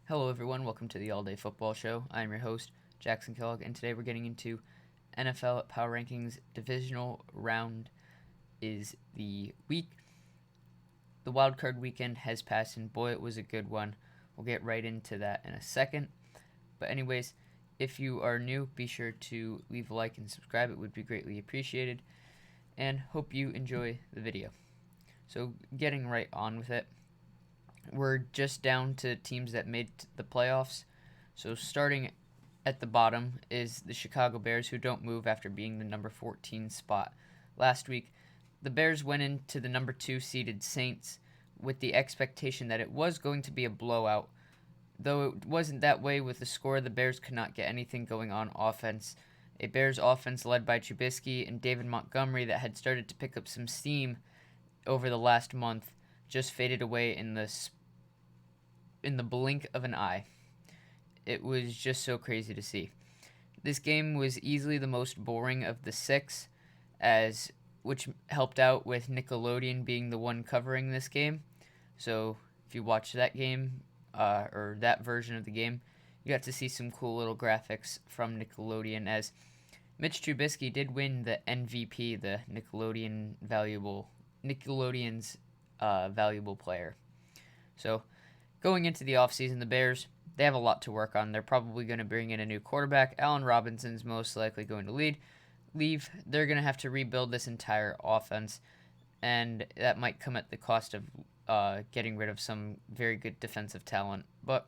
Hello everyone, welcome to the All Day Football Show. I'm your host, Jackson Kellogg, and today we're getting into NFL Power Rankings. Divisional round is the week. The wildcard weekend has passed, and boy, it was a good one. We'll get right into that in a second. But anyways, if you are new, be sure to leave a like and subscribe. It would be greatly appreciated, and hope you enjoy the video. So getting right on with it. We're just down to teams that made the playoffs. So starting at the bottom is the Chicago Bears, who don't move after being the number 14 spot last week. The Bears went into the number 2 seeded Saints with the expectation that it was going to be a blowout. Though it wasn't that way with the score, the Bears could not get anything going on offense. A Bears offense led by Trubisky and David Montgomery that had started to pick up some steam over the last month just faded away in the blink of an eye. It was just so crazy to see. This game was easily the most boring of the 6, which helped out with Nickelodeon being the one covering this game. So if you watch that game, or that version of the game, you got to see some cool little graphics from Nickelodeon, as Mitch Trubisky did win the MVP, the Nickelodeon's valuable player. So going into the offseason, the Bears, they have a lot to work on. They're probably going to bring in a new quarterback. Allen Robinson's most likely going to leave. They're going to have to rebuild this entire offense, and that might come at the cost of getting rid of some very good defensive talent. But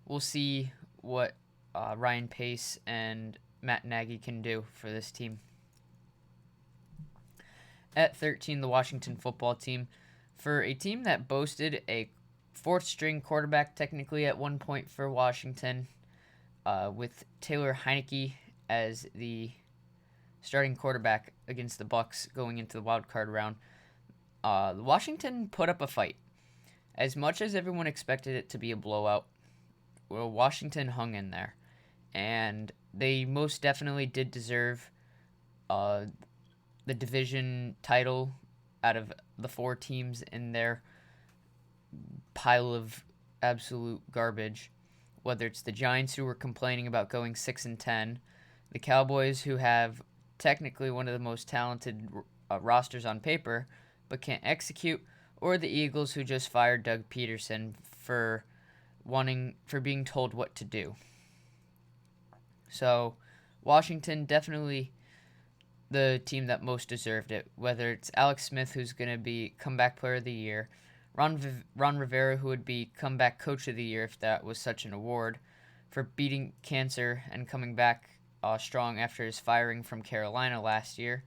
we'll see what Ryan Pace and Matt Nagy can do for this team. At 13, the Washington football team. For a team that boasted a fourth-string quarterback technically at one point for Washington, with Taylor Heinicke as the starting quarterback against the Bucs going into the wild card round, Washington put up a fight. As much as everyone expected it to be a blowout, well, Washington hung in there, and they most definitely did deserve the division title out of the 4 teams in their pile of absolute garbage. Whether it's the Giants, who were complaining about going 6-10, the Cowboys, who have technically one of the most talented rosters on paper but can't execute, or the Eagles, who just fired Doug Peterson for being told what to do. So Washington definitely the team that most deserved it, whether it's Alex Smith, who's going to be comeback player of the year, Ron Rivera, who would be comeback coach of the year if that was such an award, for beating cancer and coming back strong after his firing from Carolina last year.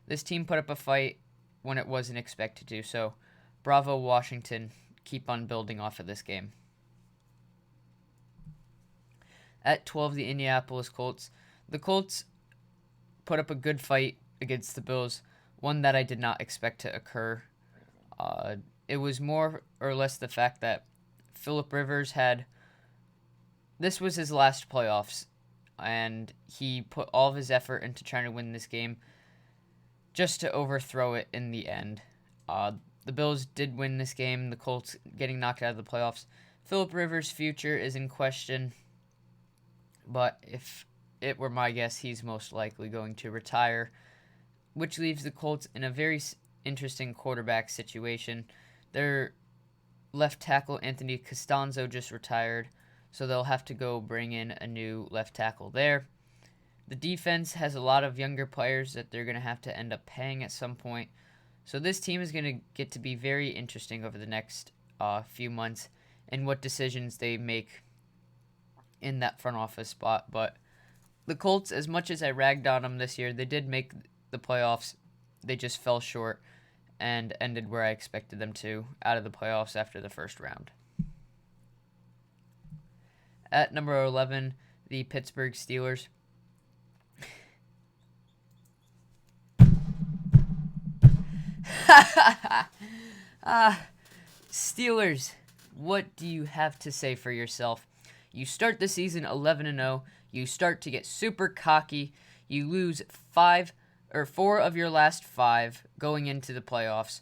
This team put up a fight when it wasn't expected to, so bravo Washington, keep on building off of this game. At 12, the Indianapolis Colts. The Colts put up a good fight against the Bills, one that I did not expect to occur. It was more or less the fact that Phillip Rivers this was his last playoffs, and he put all of his effort into trying to win this game just to overthrow it in the end. The Bills did win this game, the Colts getting knocked out of the playoffs. Phillip Rivers' future is in question, but if it were my guess, he's most likely going to retire, which leaves the Colts in a very interesting quarterback situation. Their left tackle, Anthony Costanzo, just retired, so they'll have to go bring in a new left tackle there. The defense has a lot of younger players that they're going to have to end up paying at some point. So this team is going to get to be very interesting over the next few months and what decisions they make in that front office spot. But the Colts, as much as I ragged on them this year, they did make the playoffs. They just fell short and ended where I expected them to, out of the playoffs after the first round. At number 11, the Pittsburgh Steelers. Steelers, what do you have to say for yourself? You start the season 11-0. You start to get super cocky. You lose 4 of your last 5 going into the playoffs,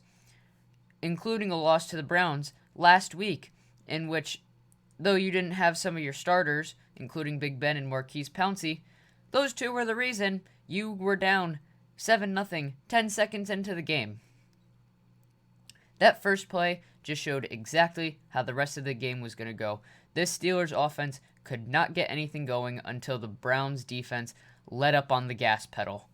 including a loss to the Browns last week, in which though you didn't have some of your starters, including Big Ben and Marquise Pouncey, those two were the reason you were down 7-0 10 seconds into the game. That first play just showed exactly how the rest of the game was going to go. This Steelers offense could not get anything going until the Browns defense let up on the gas pedal.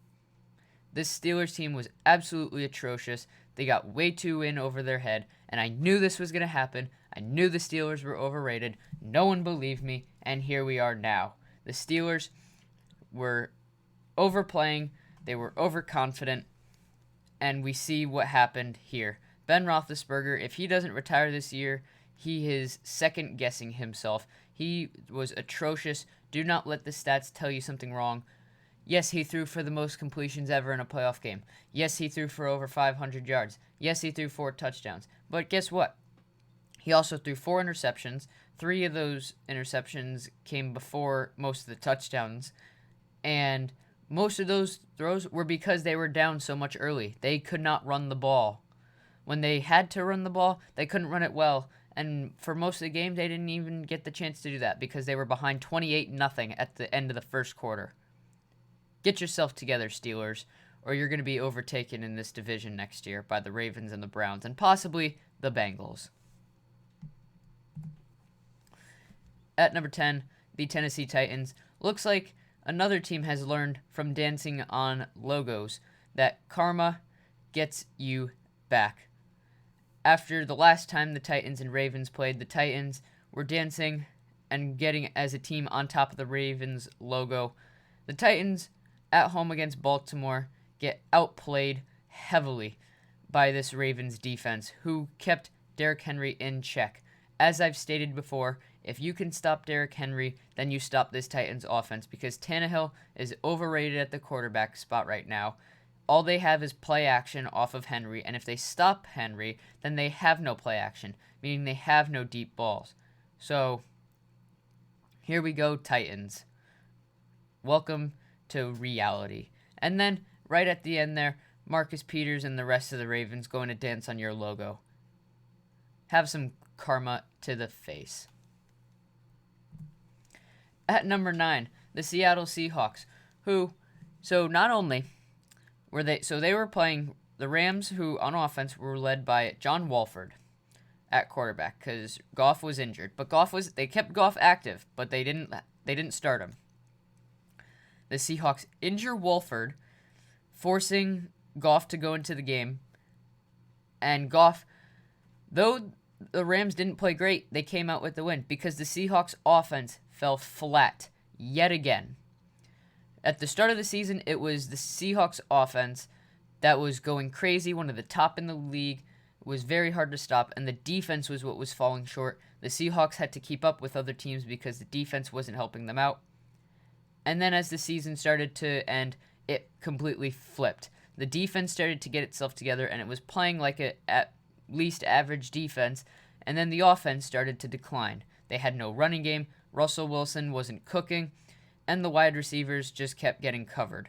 This Steelers team was absolutely atrocious. They got way too in over their head, and I knew this was going to happen. I knew the Steelers were overrated. No one believed me, and here we are now. The Steelers were overplaying, they were overconfident, and we see what happened here. Ben Roethlisberger, if he doesn't retire this year, he is second-guessing himself. He was atrocious. Do not let the stats tell you something wrong. Yes, he threw for the most completions ever in a playoff game. Yes, he threw for over 500 yards. Yes, he threw 4 touchdowns. But guess what? He also threw 4 interceptions. 3 of those interceptions came before most of the touchdowns. And most of those throws were because they were down so much early. They could not run the ball. When they had to run the ball, they couldn't run it well. And for most of the game, they didn't even get the chance to do that because they were behind 28-0 at the end of the first quarter. Get yourself together, Steelers, or you're going to be overtaken in this division next year by the Ravens and the Browns, and possibly the Bengals. At number 10, the Tennessee Titans. Looks like another team has learned from dancing on logos that karma gets you back. After the last time the Titans and Ravens played, the Titans were dancing and getting as a team on top of the Ravens logo. The Titans at home against Baltimore get outplayed heavily by this Ravens defense, who kept Derrick Henry in check. As I've stated before, if you can stop Derrick Henry, then you stop this Titans offense, because Tannehill is overrated at the quarterback spot right now. All they have is play action off of Henry, and if they stop Henry, then they have no play action, meaning they have no deep balls. So, here we go, Titans. Welcome to reality. And then, right at the end there, Marcus Peters and the rest of the Ravens going to dance on your logo. Have some karma to the face. At number 9, the Seattle Seahawks, who, so not only were they were playing the Rams, who on offense were led by John Wolford at quarterback because Goff was injured. But they kept Goff active, but they didn't start him. The Seahawks injure Wolford, forcing Goff to go into the game. And Goff, though the Rams didn't play great, they came out with the win because the Seahawks offense fell flat yet again. At the start of the season, it was the Seahawks offense that was going crazy, one of the top in the league. It was very hard to stop, and the defense was what was falling short. The Seahawks had to keep up with other teams because the defense wasn't helping them out. And then as the season started to end, it completely flipped. The defense started to get itself together, and it was playing like a at least average defense, and then the offense started to decline. They had no running game, Russell Wilson wasn't cooking, and the wide receivers just kept getting covered.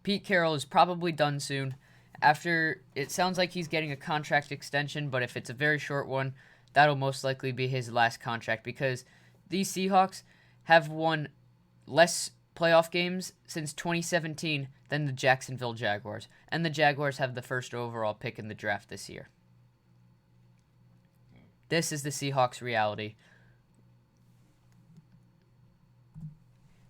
Pete Carroll is probably done soon. After, it sounds like he's getting a contract extension, but if it's a very short one, that'll most likely be his last contract because these Seahawks have won less playoff games since 2017 than the Jacksonville Jaguars, and the Jaguars have the first overall pick in the draft this year. This is the Seahawks reality.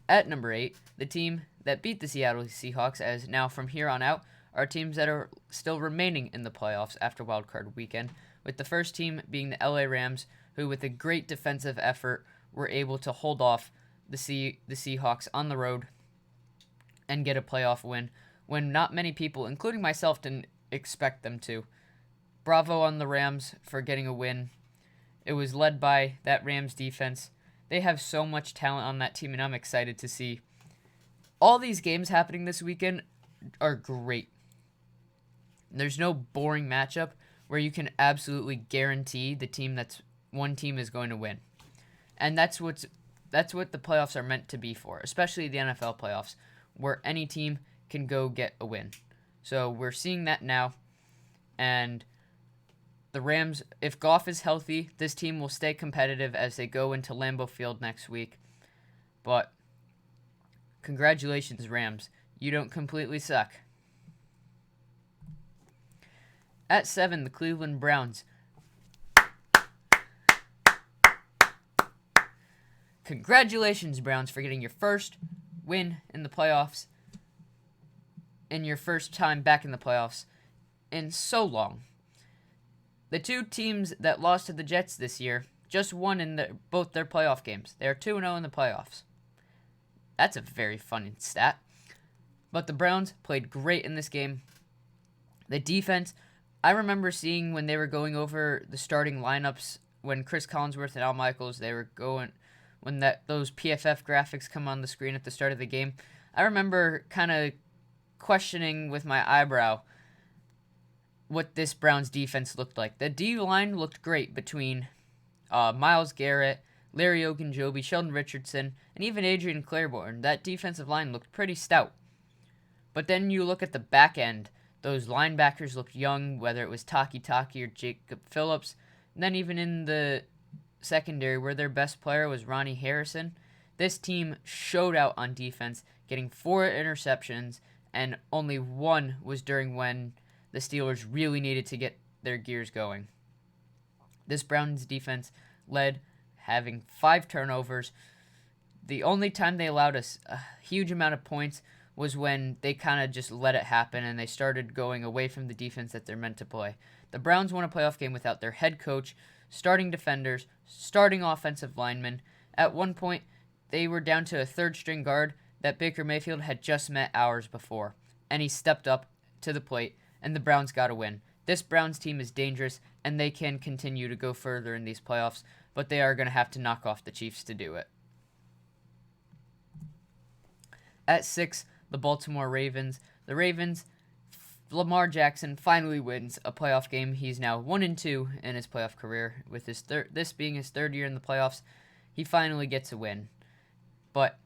At number 8, the team that beat the Seattle Seahawks, as now from here on out are teams that are still remaining in the playoffs after wildcard weekend, with the first team being the LA Rams, who with a great defensive effort were able to hold off the Seahawks on the road and get a playoff win when not many people, including myself, didn't expect them to. Bravo on the Rams for getting a win. It was led by that Rams defense. They have so much talent on that team, and I'm excited to see. All these games happening this weekend are great. There's no boring matchup where you can absolutely guarantee one team is going to win. And that's what the playoffs are meant to be for, especially the NFL playoffs, where any team can go get a win. So we're seeing that now, and The Rams, if Goff is healthy, this team will stay competitive as they go into Lambeau Field next week. But congratulations, Rams. You don't completely suck. At 7, the Cleveland Browns. Congratulations, Browns, for getting your first win in the playoffs and your first time back in the playoffs in so long. The two teams that lost to the Jets this year just won in both their playoff games. They are 2-0 in the playoffs. That's a very funny stat. But the Browns played great in this game. The defense, I remember seeing when they were going over the starting lineups, when Chris Collinsworth and Al Michaels, they were going, when those PFF graphics come on the screen at the start of the game, I remember kind of questioning with my eyebrow what this Browns defense looked like. The D-line looked great between Myles Garrett, Larry Ogunjobi, Sheldon Richardson, and even Adrian Claiborne. That defensive line looked pretty stout. But then you look at the back end, those linebackers looked young, whether it was Taki or Jacob Phillips. And then even in the secondary, where their best player was Ronnie Harrison, this team showed out on defense, getting 4 interceptions, and only one was during when the Steelers really needed to get their gears going. This Browns defense led, having 5 turnovers. The only time they allowed us a huge amount of points was when they kind of just let it happen and they started going away from the defense that they're meant to play. The Browns won a playoff game without their head coach, starting defenders, starting offensive linemen. At one point, they were down to a third-string guard that Baker Mayfield had just met hours before, and he stepped up to the plate, and the Browns got a win. This Browns team is dangerous, and they can continue to go further in these playoffs, but they are going to have to knock off the Chiefs to do it. At 6, the Baltimore Ravens. The Ravens, Lamar Jackson finally wins a playoff game. He's now 1-2 in his playoff career. With this being his 3rd year in the playoffs, he finally gets a win. But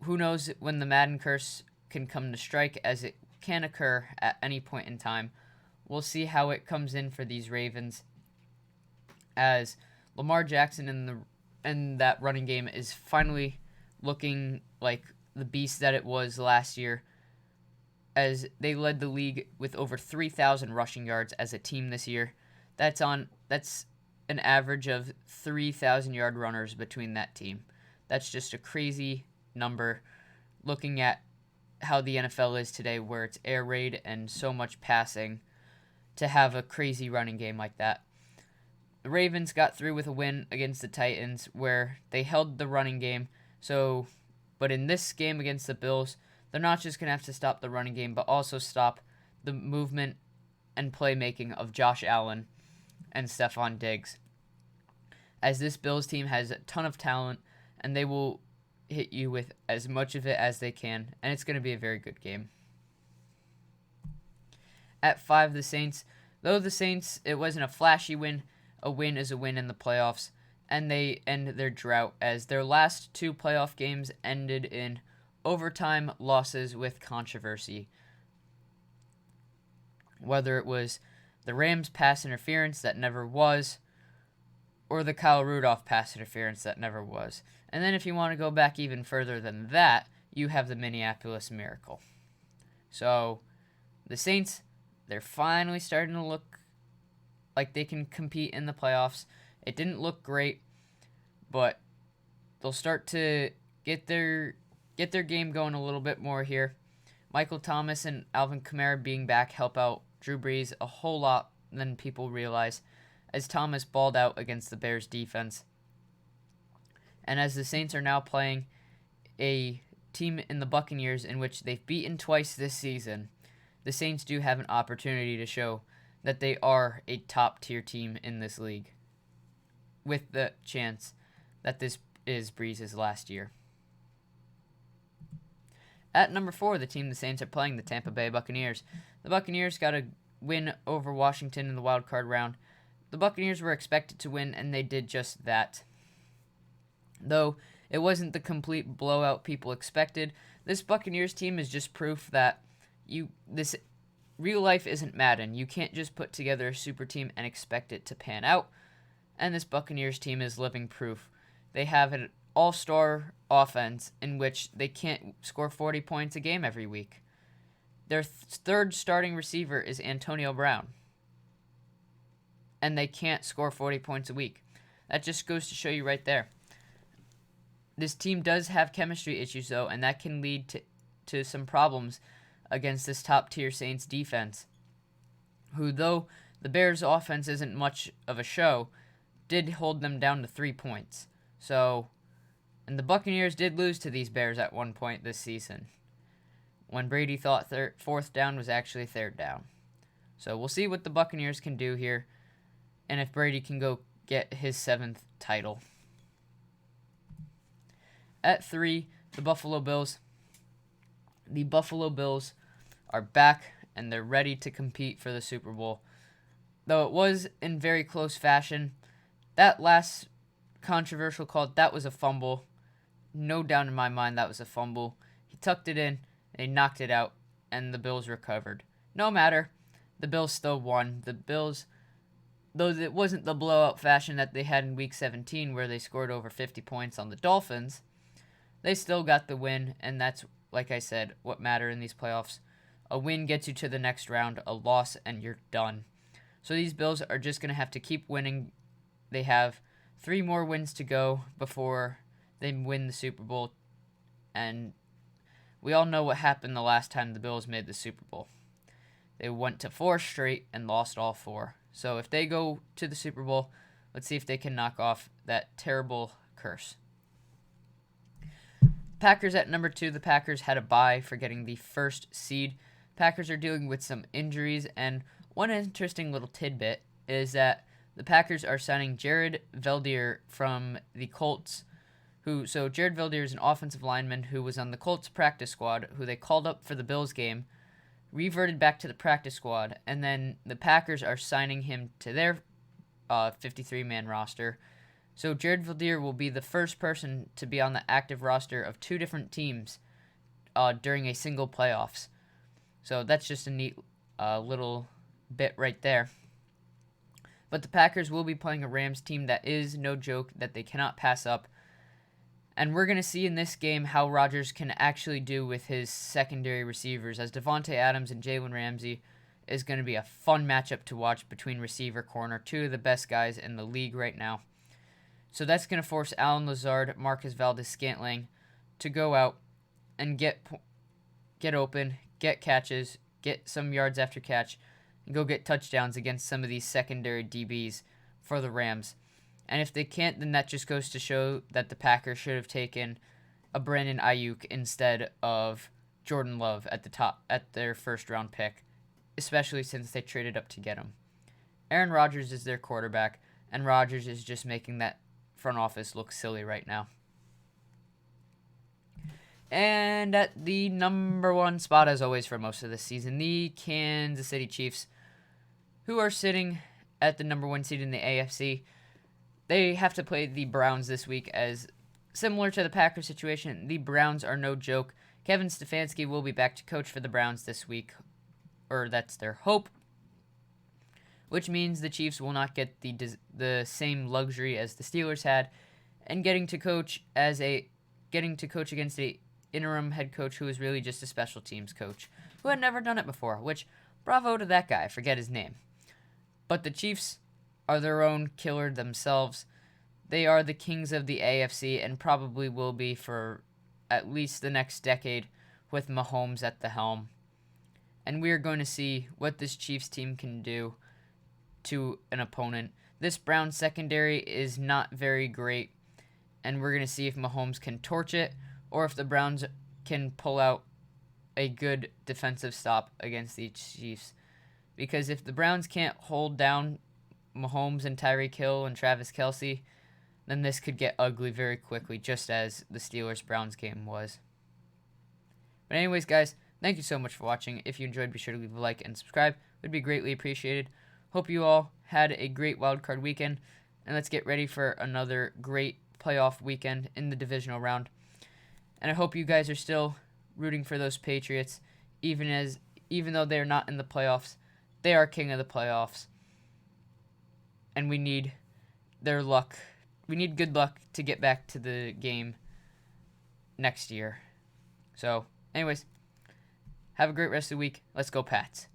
who knows when the Madden curse can come to strike, as it can occur at any point in time. We'll see how it comes in for these Ravens, as Lamar Jackson in that running game is finally looking like the beast that it was last year, as they led the league with over 3,000 rushing yards as a team this year. That's an average of 3,000-yard runners between that team. That's just a crazy number, looking at how the NFL is today, where it's air raid and so much passing, to have a crazy running game like that. The Ravens got through with a win against the Titans, where they held the running game. But in this game against the Bills, they're not just going to have to stop the running game, but also stop the movement and playmaking of Josh Allen and Stephon Diggs, as this Bills team has a ton of talent, and they will hit you with as much of it as they can, and it's going to be a very good game. At 5, the Saints. Though the Saints, it wasn't a flashy win, a win is a win in the playoffs, and they end their drought, as their last 2 playoff games ended in overtime losses with controversy. Whether it was the Rams pass interference that never was, or the Kyle Rudolph pass interference that never was. And then if you want to go back even further than that, you have the Minneapolis Miracle. So the Saints, they're finally starting to look like they can compete in the playoffs. It didn't look great, but they'll start to get their game going a little bit more here. Michael Thomas and Alvin Kamara being back help out Drew Brees a whole lot than people realize, as Thomas balled out against the Bears defense. And as the Saints are now playing a team in the Buccaneers in which they've beaten twice this season, the Saints do have an opportunity to show that they are a top-tier team in this league, with the chance that this is Brees' last year. At number 4, the team the Saints are playing, the Tampa Bay Buccaneers. The Buccaneers got a win over Washington in the wild card round. The Buccaneers were expected to win, and they did just that. Though it wasn't the complete blowout people expected, this Buccaneers team is just proof that this real life isn't Madden. You can't just put together a super team and expect it to pan out. And this Buccaneers team is living proof. They have an all-star offense in which they can't score 40 points a game every week. Their third starting receiver is Antonio Brown. And they can't score 40 points a week. That just goes to show you right there. This team does have chemistry issues, though, and that can lead to some problems against this top-tier Saints defense, who, though the Bears' offense isn't much of a show, did hold them down to 3 points. So, and the Buccaneers did lose to these Bears at one point this season, when Brady thought fourth down was actually third down. So we'll see what the Buccaneers can do here, and if Brady can go get his 7th title. At 3, the Buffalo Bills. The Buffalo Bills are back, and they're ready to compete for the Super Bowl. Though it was in very close fashion, that last controversial call, that was a fumble. No doubt in my mind that was a fumble. He tucked it in, and he knocked it out, and the Bills recovered. No matter, the Bills still won. The Bills, though it wasn't the blowout fashion that they had in Week 17 where they scored over 50 points on the Dolphins, they still got the win, and that's, like I said, what matter in these playoffs. A win gets you to the next round, a loss, and you're done. So these Bills are just going to have to keep winning. They have 3 more wins to go before they win the Super Bowl, and we all know what happened the last time the Bills made the Super Bowl. They went to 4 straight and lost all 4. So if they go to the Super Bowl, let's see if they can knock off that terrible curse. Packers at number 2. The Packers had a bye for getting the first seed. Packers are dealing with some injuries, and one interesting little tidbit is that the Packers are signing Jared Veldheer from the Colts. Jared Veldheer is an offensive lineman who was on the Colts practice squad, who they called up for the Bills game, reverted back to the practice squad, and then the Packers are signing him to their 53-man roster. So Jared Veldheer will be the first person to be on the active roster of 2 different teams during a single playoffs. So that's just a neat little bit right there. But the Packers will be playing a Rams team that is no joke, that they cannot pass up. And we're going to see in this game how Rodgers can actually do with his secondary receivers, as Devontae Adams and Jalen Ramsey is going to be a fun matchup to watch between receiver corner, 2 of the best guys in the league right now. So that's going to force Allen Lazard, Marcus Valdes-Scantling to go out and get open, get catches, get some yards after catch, and go get touchdowns against some of these secondary DBs for the Rams. And if they can't, then that just goes to show that the Packers should have taken a Brandon Ayuk instead of Jordan Love at their first-round pick, especially since they traded up to get him. Aaron Rodgers is their quarterback, and Rodgers is just making that front office look silly right now. And at the number 1 spot, as always for most of the season, the Kansas City Chiefs, who are sitting at the number 1 seed in the AFC. They have to play the Browns this week, as similar to the Packers situation, the Browns are no joke. Kevin Stefanski will be back to coach for the Browns this week, or that's their hope, which means the Chiefs will not get the same luxury as the Steelers had, and getting to coach against a interim head coach who is really just a special teams coach, who had never done it before, which, bravo to that guy, I forget his name. But the Chiefs are their own killer themselves. They are the kings of the AFC and probably will be for at least the next decade with Mahomes at the helm. And we are going to see what this Chiefs team can do to an opponent. This Browns secondary is not very great, and we're going to see if Mahomes can torch it or if the Browns can pull out a good defensive stop against the Chiefs. Because if the Browns can't hold down Mahomes and Tyreek Hill and Travis Kelce, then this could get ugly very quickly, just as the Steelers-Browns game was. But anyways, guys, thank you so much for watching. If you enjoyed, be sure to leave a like and subscribe. It would be greatly appreciated. Hope you all had a great wildcard weekend, and let's get ready for another great playoff weekend in the divisional round. And I hope you guys are still rooting for those Patriots, even even though they're not in the playoffs, they are king of the playoffs. And we need their luck. We need good luck to get back to the game next year. So, anyways, have a great rest of the week. Let's go, Pats.